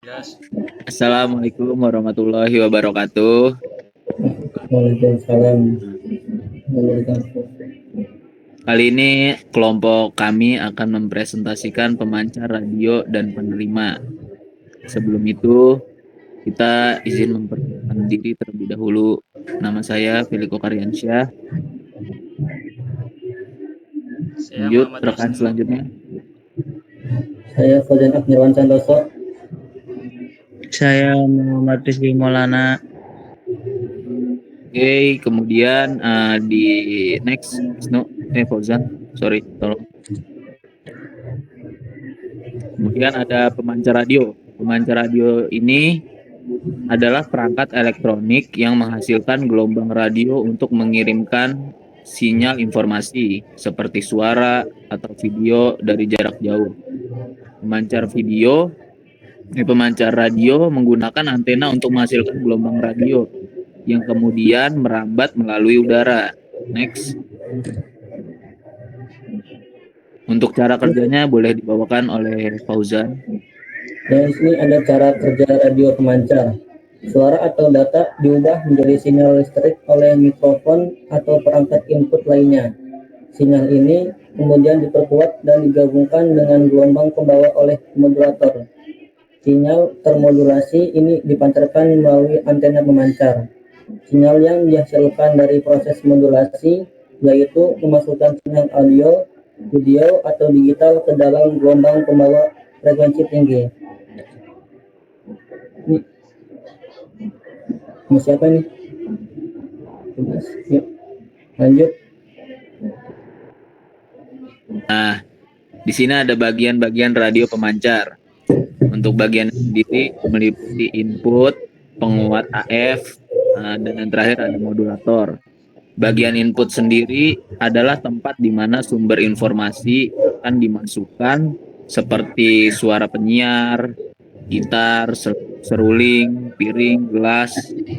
Gas. Assalamualaikum warahmatullahi wabarakatuh. Waalaikumsalam. Kali ini kelompok kami akan mempresentasikan pemancar radio dan penerima. Sebelum itu, kita izin memperkenalkan diri terlebih dahulu. Nama saya Feliko Karyansyah. Saya Lanjut, Muhammad rekan Wisnu. selanjutnya. Saya Fauzan Akmirwan Santoso. Saya Muhammad Rizky Maulana. Oke, kemudian di next, Fauzan, sorry, tolong. Kemudian ada pemancar radio. Pemancar radio ini adalah perangkat elektronik yang menghasilkan gelombang radio untuk mengirimkan sinyal informasi seperti suara atau video dari jarak jauh. Pemancar radio menggunakan antena untuk menghasilkan gelombang radio yang kemudian merambat melalui udara. Next. Untuk cara kerjanya boleh dibawakan oleh Fauzan. Dan sini ada cara kerja radio pemancar. Suara atau data diubah menjadi sinyal listrik oleh mikrofon atau perangkat input lainnya. Sinyal ini kemudian diperkuat dan digabungkan dengan gelombang pembawa oleh modulator. Sinyal termodulasi ini dipancarkan melalui antena pemancar. Sinyal yang dihasilkan dari proses modulasi yaitu memasukkan sinyal audio, video, atau digital ke dalam gelombang pembawa frekuensi tinggi. Ini siapa nih? Yuk, lanjut. Nah, di sini ada bagian-bagian radio pemancar. Untuk bagian sendiri meliputi input, penguat AF, dan yang terakhir ada modulator. Bagian input sendiri adalah tempat di mana sumber informasi akan dimasukkan seperti suara penyiar, gitar, seruling, piring, gelas,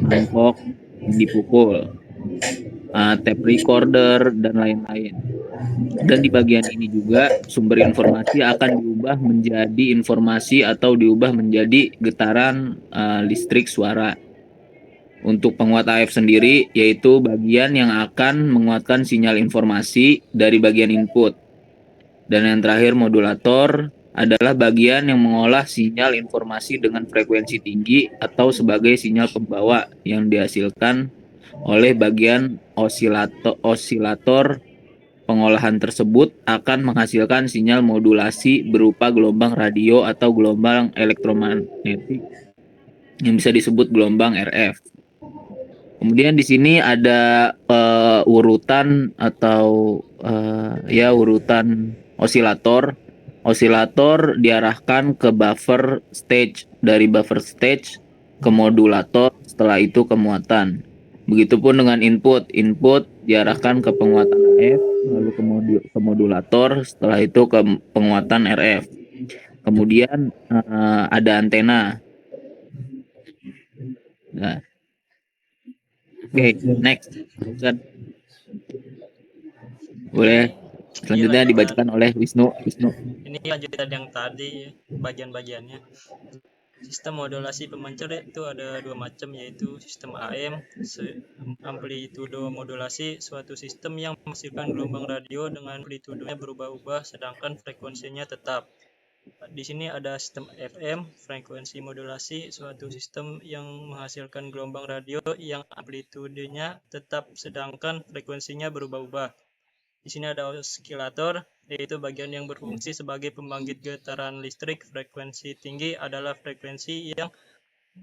mangkok yang dipukul, tape recorder, dan lain-lain. Dan di bagian ini juga sumber informasi akan diubah menjadi informasi atau diubah menjadi getaran listrik suara. Untuk penguat AF sendiri yaitu bagian yang akan menguatkan sinyal informasi dari bagian input. Dan yang terakhir modulator adalah bagian yang mengolah sinyal informasi dengan frekuensi tinggi atau sebagai sinyal pembawa yang dihasilkan oleh bagian osilator. Pengolahan tersebut akan menghasilkan sinyal modulasi berupa gelombang radio atau gelombang elektromagnetik yang bisa disebut gelombang RF. Kemudian di sini ada urutan atau urutan osilator. Osilator diarahkan ke buffer stage, dari buffer stage ke modulator, setelah itu ke muatan. Begitupun dengan input diarahkan ke penguatan AF, lalu ke modulator, setelah itu ke penguatan RF. Kemudian ada antena. Nah. Oke, next. Boleh selanjutnya dibacakan oleh Wisnu. Ini lanjutan yang tadi bagian-bagiannya. Sistem modulasi pemancar itu ada dua macam, yaitu sistem AM, amplitudo modulasi, suatu sistem yang menghasilkan gelombang radio dengan amplitudenya berubah-ubah sedangkan frekuensinya tetap. Di sini ada sistem FM, frekuensi modulasi, suatu sistem yang menghasilkan gelombang radio yang amplitudenya tetap sedangkan frekuensinya berubah-ubah. Di sini ada osilator, yaitu bagian yang berfungsi sebagai pembangkit getaran listrik. Frekuensi tinggi adalah frekuensi yang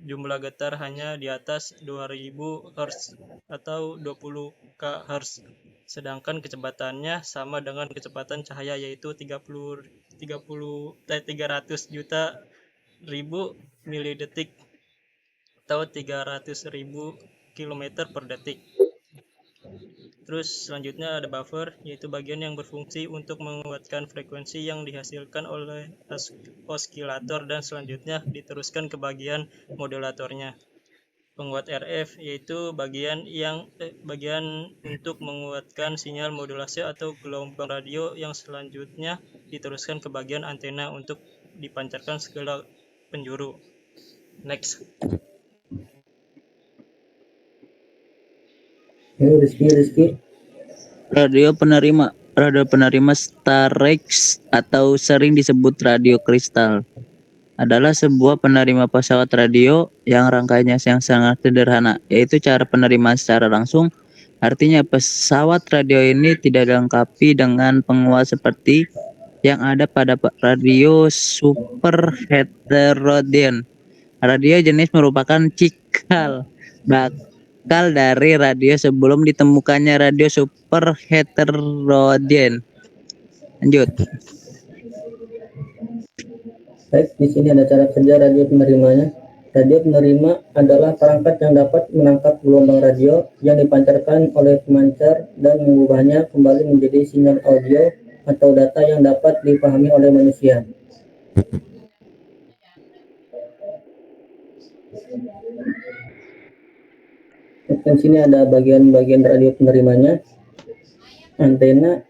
jumlah getar hanya di atas 2000 Hz atau 20 kHz, sedangkan kecepatannya sama dengan kecepatan cahaya, yaitu 300 juta ribu milidetik atau 300.000 km per detik. Terus selanjutnya ada buffer, yaitu bagian yang berfungsi untuk menguatkan frekuensi yang dihasilkan oleh osilator dan selanjutnya diteruskan ke bagian modulatornya. Penguat RF yaitu bagian untuk menguatkan sinyal modulasi atau gelombang radio yang selanjutnya diteruskan ke bagian antena untuk dipancarkan segala penjuru. Next. Yuk, Rizky. Radio penerima Starex atau sering disebut radio kristal adalah sebuah penerima pesawat radio yang rangkaiannya yang sangat sederhana, yaitu cara penerimaan secara langsung. Artinya pesawat radio ini tidak dilengkapi dengan penguat seperti yang ada pada radio super heterodyne. Radio jenis merupakan cikal bakal dari radio sebelum ditemukannya radio super heterodyne. Lanjut. Baik, di sini ada cara kerja radio penerimanya. Radio penerima adalah perangkat yang dapat menangkap gelombang radio yang dipancarkan oleh pemancar dan mengubahnya kembali menjadi sinyal audio atau data yang dapat dipahami oleh manusia. Di sini ada bagian-bagian radio penerimanya. Antena,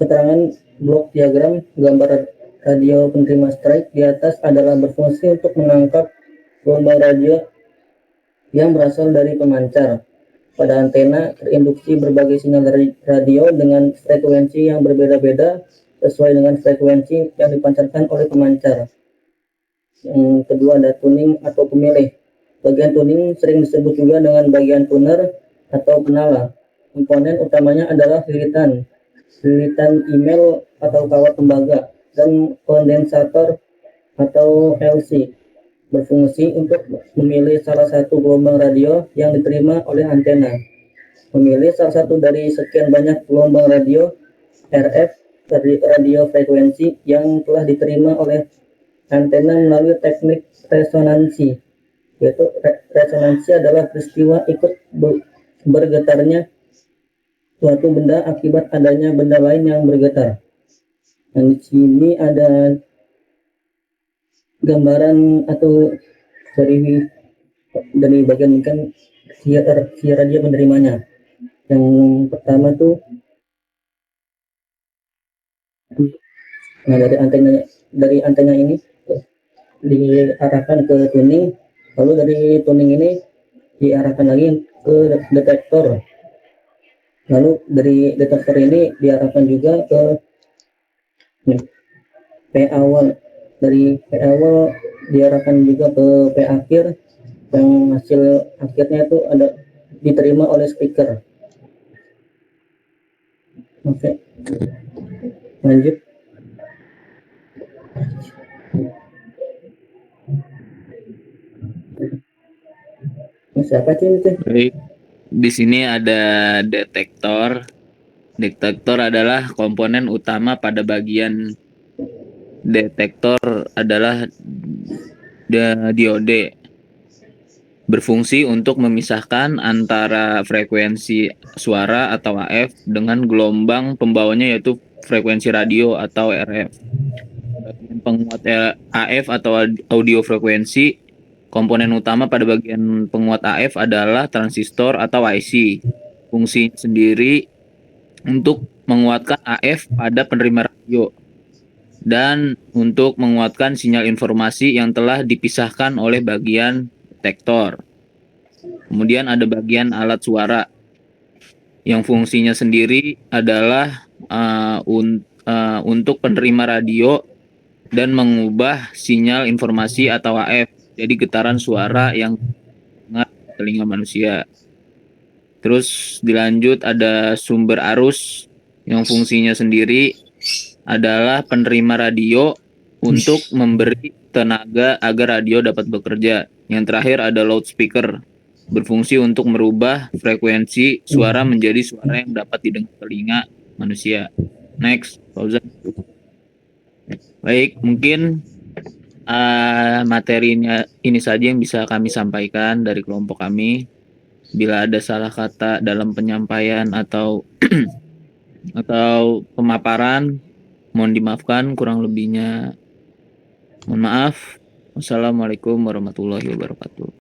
keterangan blok diagram, gambar radio penerima strike di atas adalah berfungsi untuk menangkap gelombang radio yang berasal dari pemancar. Pada antena terinduksi berbagai sinyal radio dengan frekuensi yang berbeda-beda sesuai dengan frekuensi yang dipancarkan oleh pemancar. Yang kedua ada tuning atau pemilih. Bagian tuning sering disebut juga dengan bagian tuner atau penala. Komponen utamanya adalah lilitan email atau kawat tembaga, dan kondensator atau LC berfungsi untuk memilih salah satu gelombang radio yang diterima oleh antena. Memilih salah satu dari sekian banyak gelombang radio RF dari radio frekuensi yang telah diterima oleh antena melalui teknik resonansi, yaitu resonansi adalah peristiwa ikut bergetarnya suatu benda akibat adanya benda lain yang bergetar. Dan di sini ada gambaran atau dari bagian kan siar radio penerimanya. Yang pertama tuh dari antena ini diarahkan ke tuning, lalu dari tuning ini diarahkan lagi ke detektor, lalu dari detektor ini diarahkan juga ke P awal, dari P awal diarahkan juga ke P akhir, yang hasil akhirnya itu ada diterima oleh speaker. Oke, lanjut. Siapa sih itu? Baik. Di sini ada detektor. Detektor adalah komponen utama pada bagian detektor adalah diode. Berfungsi untuk memisahkan antara frekuensi suara atau AF dengan gelombang pembawanya yaitu frekuensi radio atau RF. Bagian penguat AF atau audio frekuensi, komponen utama pada bagian penguat AF adalah transistor atau IC. Fungsi sendiri untuk menguatkan AF pada penerima radio dan untuk menguatkan sinyal informasi yang telah dipisahkan oleh bagian detektor. Kemudian ada bagian alat suara yang fungsinya sendiri adalah untuk penerima radio dan mengubah sinyal informasi atau AF jadi getaran suara yang dengar telinga manusia. Terus dilanjut ada sumber arus yang fungsinya sendiri adalah penerima radio untuk memberi tenaga agar radio dapat bekerja. Yang terakhir ada loudspeaker, berfungsi untuk merubah frekuensi suara menjadi suara yang dapat didengar telinga manusia. Next, Fauzan. Baik, mungkin materinya ini saja yang bisa kami sampaikan dari kelompok kami. Bila ada salah kata dalam penyampaian atau pemaparan, mohon dimaafkan, kurang lebihnya mohon maaf. Wassalamualaikum warahmatullahi wabarakatuh.